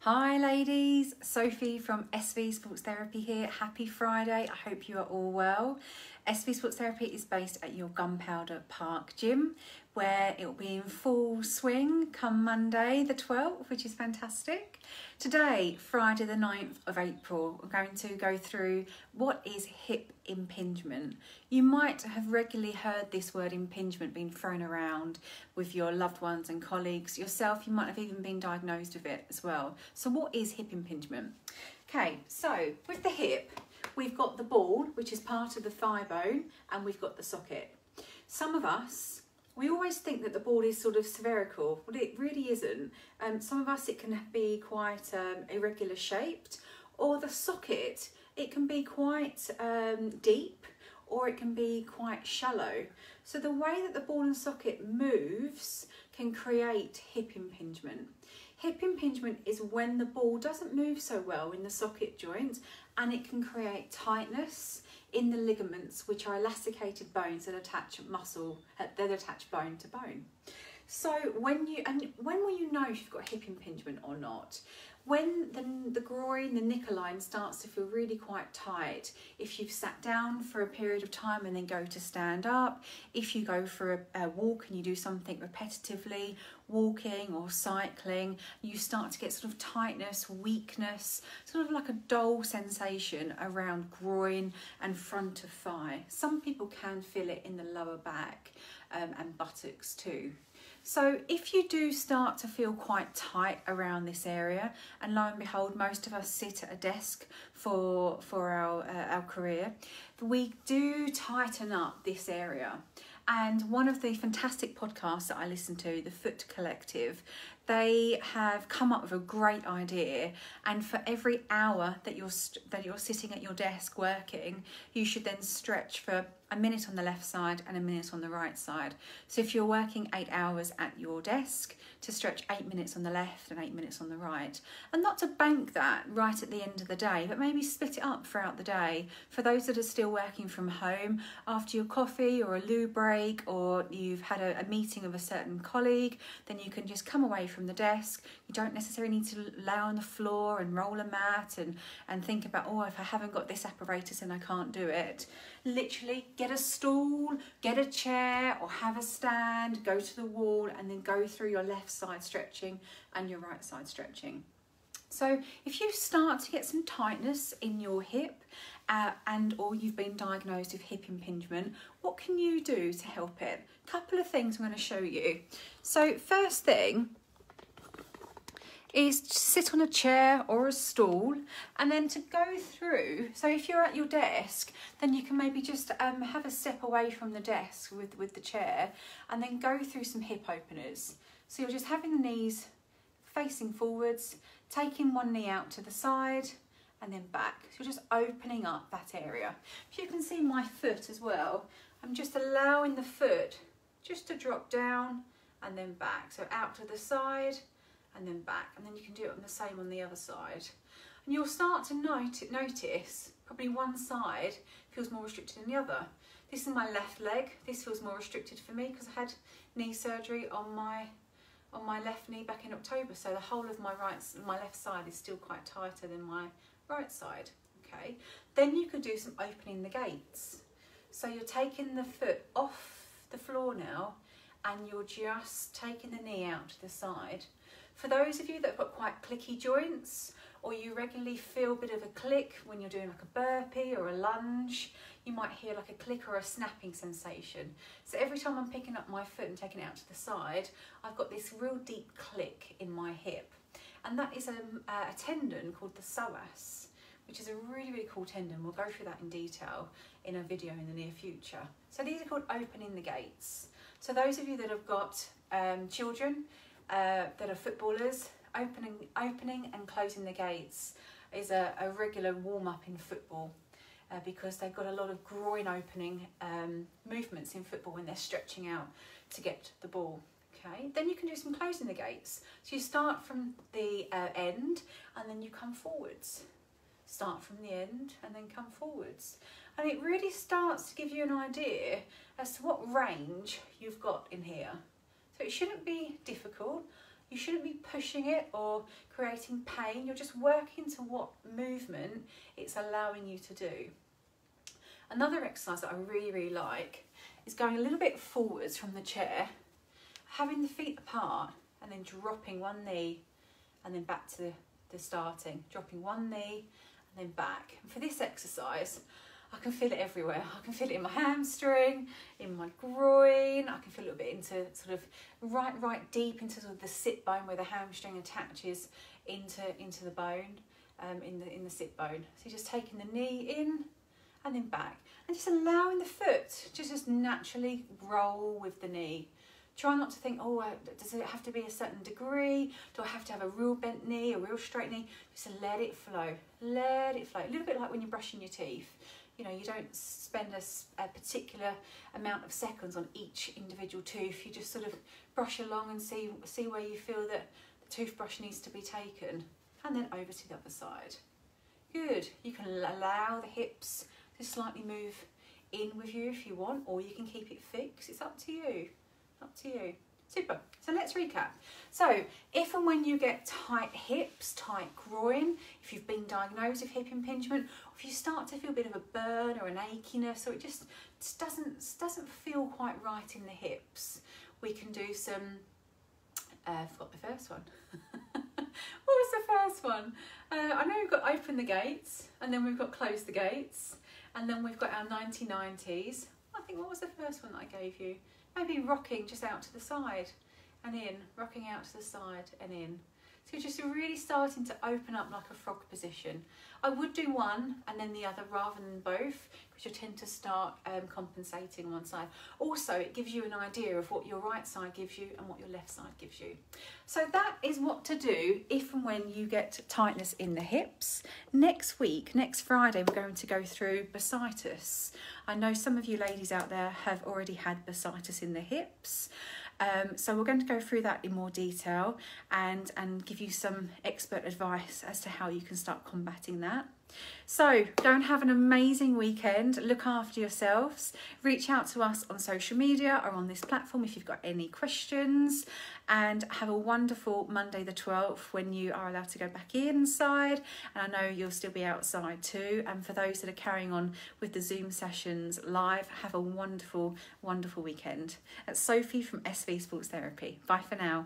Hi ladies, Sophie from SV Sports Therapy here. Happy Friday, I hope you are all well. SV Sports Therapy is based at your Gunpowder Park gym where it will be in full swing come Monday the 12th, which is fantastic. Today, Friday the 9th of April, we're going to go through what is hip impingement. You might have regularly heard this word impingement being thrown around with your loved ones and colleagues. Yourself, you might have even been diagnosed with it as well. So what is hip impingement? Okay, so with the hip, we've got the ball, which is part of the thigh bone, and we've got the socket. Some of us, we always think that the ball is sort of spherical, but it really isn't. Some of us, it can be quite irregular shaped, or the socket, it can be quite deep, or it can be quite shallow. So the way that the ball and socket moves can create hip impingement. Hip impingement is when the ball doesn't move so well in the socket joint, and it can create tightness in the ligaments, which are elasticated bones that attach bone to bone. So when will you know if you've got hip impingement or not? When the groin, the knicker line starts to feel really quite tight, if you've sat down for a period of time and then go to stand up, if you go for a walk and you do something repetitively, walking or cycling, you start to get sort of tightness, weakness, sort of like a dull sensation around groin and front of thigh. Some people can feel it in the lower back and buttocks too. So if you do start to feel quite tight around this area, and lo and behold, most of us sit at a desk for our career, we do tighten up this area. And one of the fantastic podcasts that I listen to, the Foot Collective, they have come up with a great idea, and for every hour that you're sitting at your desk working, you should then stretch for a minute on the left side and a minute on the right side. So if you're working 8 hours at your desk, to stretch 8 minutes on the left and 8 minutes on the right. And not to bank that right at the end of the day, but maybe split it up throughout the day. For those that are still working from home, after your coffee or a loo break, or you've had a meeting with a certain colleague, then you can just come away from the desk. You don't necessarily need to lay on the floor and roll a mat and think about, oh, if I haven't got this apparatus and I can't do it. Literally get a stool, get a chair, or have a stand, go to the wall, and then go through your left side stretching and your right side stretching. So if you start to get some tightness in your hip or you've been diagnosed with hip impingement, what can you do to help it? A couple of things I'm going to show you. So first thing is to sit on a chair or a stool, and then to go through. So if you're at your desk, then you can maybe just have a step away from the desk with the chair, and then go through some hip openers. So you're just having the knees facing forwards, taking one knee out to the side and then back. So you're just opening up that area. If you can see my foot as well, I'm just allowing the foot just to drop down and then back. So out to the side and then back, and then you can do it the same on the other side. And you'll start to notice probably one side feels more restricted than the other. This is my left leg. This feels more restricted for me because I had knee surgery on my left knee back in October, so the whole of my left side is still quite tighter than my right side. Okay, then you could do some opening the gates. So you're taking the foot off the floor now, and you're just taking the knee out to the side. For those of you that have got quite clicky joints, or you regularly feel a bit of a click when you're doing like a burpee or a lunge, you might hear like a click or a snapping sensation. So every time I'm picking up my foot and taking it out to the side, I've got this real deep click in my hip. And that is a tendon called the psoas, which is a really, really cool tendon. We'll go through that in detail in a video in the near future. So these are called opening the gates. So those of you that have got children that are footballers, opening and closing the gates is a regular warm-up in football because they've got a lot of groin opening movements in football when they're stretching out to get the ball. Okay, then you can do some closing the gates. So you start from the end and then you come forwards. Start from the end and then come forwards. And it really starts to give you an idea as to what range you've got in here. So it shouldn't be difficult. You shouldn't be pushing it or creating pain. You're just working to what movement it's allowing you to do. Another exercise that I really, really like is going a little bit forwards from the chair, having the feet apart and then dropping one knee and then back to the starting. Dropping one knee and then back. And for this exercise, I can feel it everywhere. I can feel it in my hamstring, in my groin. I can feel it a bit into sort of right deep into sort of the sit bone where the hamstring attaches into the bone, in the sit bone. So you're just taking the knee in and then back, and just allowing the foot to just naturally roll with the knee. Try not to think, oh, does it have to be a certain degree? Do I have to have a real bent knee, a real straight knee? Just let it flow, let it flow. A little bit like when you're brushing your teeth. You know, you don't spend a particular amount of seconds on each individual tooth. You just sort of brush along and see where you feel that the toothbrush needs to be taken. And then over to the other side. Good. You can allow the hips to slightly move in with you if you want, or you can keep it fixed. It's up to you. Up to you. Super. So let's recap. So if and when you get tight hips, tight groin, if you've been diagnosed with hip impingement, or if you start to feel a bit of a burn or an achiness, or it just doesn't feel quite right in the hips, we can do some, I forgot the first one. What was the first one? I know we've got open the gates, and then we've got close the gates, and then we've got our 90-90s. I think, what was the first one that I gave you? Maybe rocking just out to the side and in, rocking out to the side and in. So you're just really starting to open up like a frog position. I would do one and then the other rather than both, because you tend to start compensating one side. Also, it gives you an idea of what your right side gives you and what your left side gives you. So that is what to do if and when you get tightness in the hips. Next week, next Friday, we're going to go through bursitis. I know some of you ladies out there have already had bursitis in the hips. So we're going to go through that in more detail and give you some expert advice as to how you can start combating that. So go and have an amazing weekend. Look after yourselves. Reach out to us on social media or on this platform if you've got any questions. And have a wonderful Monday the 12th when you are allowed to go back inside. And I know you'll still be outside too. And for those that are carrying on with the Zoom sessions live, have a wonderful, wonderful weekend. That's Sophie from SV Sports Therapy. Bye for now.